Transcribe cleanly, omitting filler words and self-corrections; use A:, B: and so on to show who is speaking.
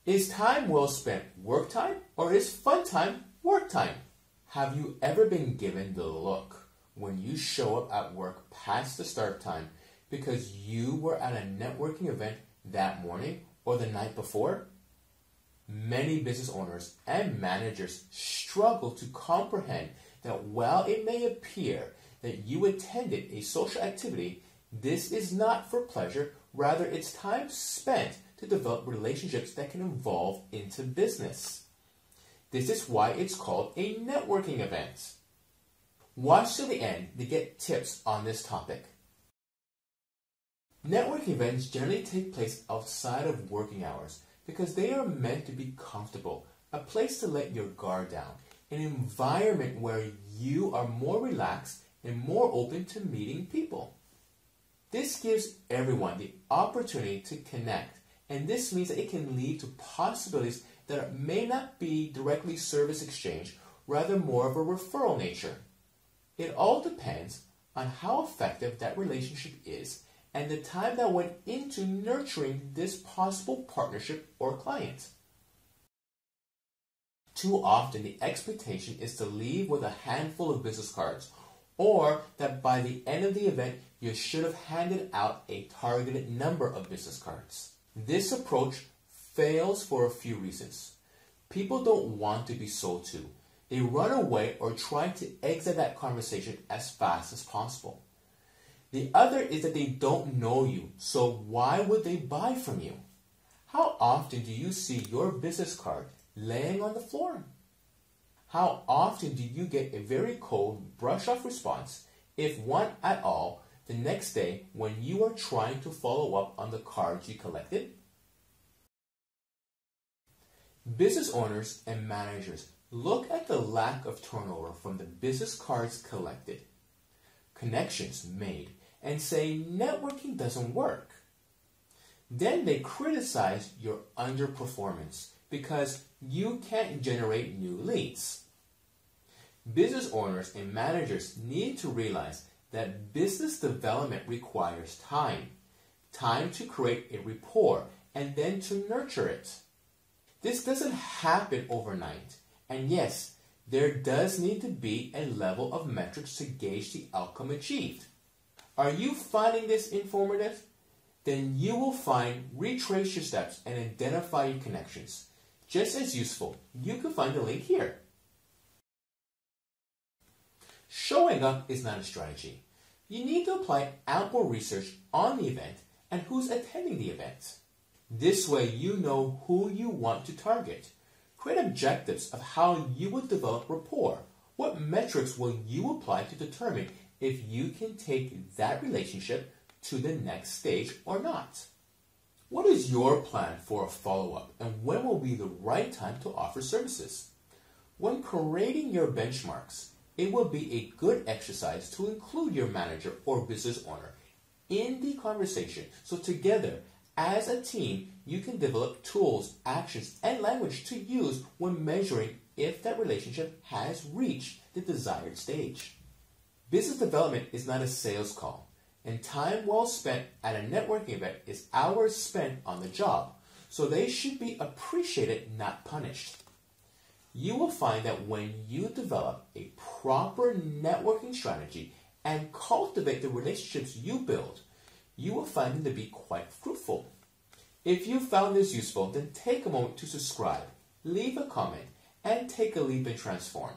A: Is time well spent work time, or is fun time work time? Have you ever been given the look when you show up at work past the start time because you were at a networking event that morning or the night before? Many business owners and managers struggle to comprehend that while it may appear that you attended a social activity, this is not for pleasure, rather it's time spent to develop relationships that can evolve into business. This is why it's called a networking event. Watch till the end to get tips on this topic. Networking events generally take place outside of working hours because they are meant to be comfortable, a place to let your guard down, an environment where you are more relaxed and more open to meeting people. This gives everyone the opportunity to connect, and this means that it can lead to possibilities that may not be directly service exchange, rather more of a referral nature. It all depends on how effective that relationship is and the time that went into nurturing this possible partnership or client. Too often the expectation is to leave with a handful of business cards, or that by the end of the event you should have handed out a targeted number of business cards. This approach fails for a few reasons. People don't want to be sold to. They run away or try to exit that conversation as fast as possible. The other is that they don't know you, so why would they buy from you? How often do you see your business card laying on the floor? How often do you get a very cold brush-off response, if one at all, the next day when you are trying to follow up on the cards you collected? Business owners and managers look at the lack of turnover from the business cards collected, connections made, and say networking doesn't work. Then they criticize your underperformance because you can't generate new leads. Business owners and managers need to realize that business development requires time to create a rapport and then to nurture it. This doesn't happen overnight, and yes, there does need to be a level of metrics to gauge the outcome achieved. Are you finding this informative? Then you will find retrace your steps and identify your connections. Just as useful, you can find the link here. Showing up is not a strategy. You need to apply ample research on the event and who's attending the event. This way you know who you want to target. Create objectives of how you will develop rapport. What metrics will you apply to determine if you can take that relationship to the next stage or not? What is your plan for a follow-up, and when will be the right time to offer services? When creating your benchmarks, it will be a good exercise to include your manager or business owner in the conversation, so together as a team you can develop tools, actions, and language to use when measuring if that relationship has reached the desired stage. Business development is not a sales call, and time well spent at a networking event is hours spent on the job, so they should be appreciated, not punished. You will find that when you develop a proper networking strategy and cultivate the relationships you build, you will find them to be quite fruitful. If you found this useful, then take a moment to subscribe, leave a comment, and take a leap and transform.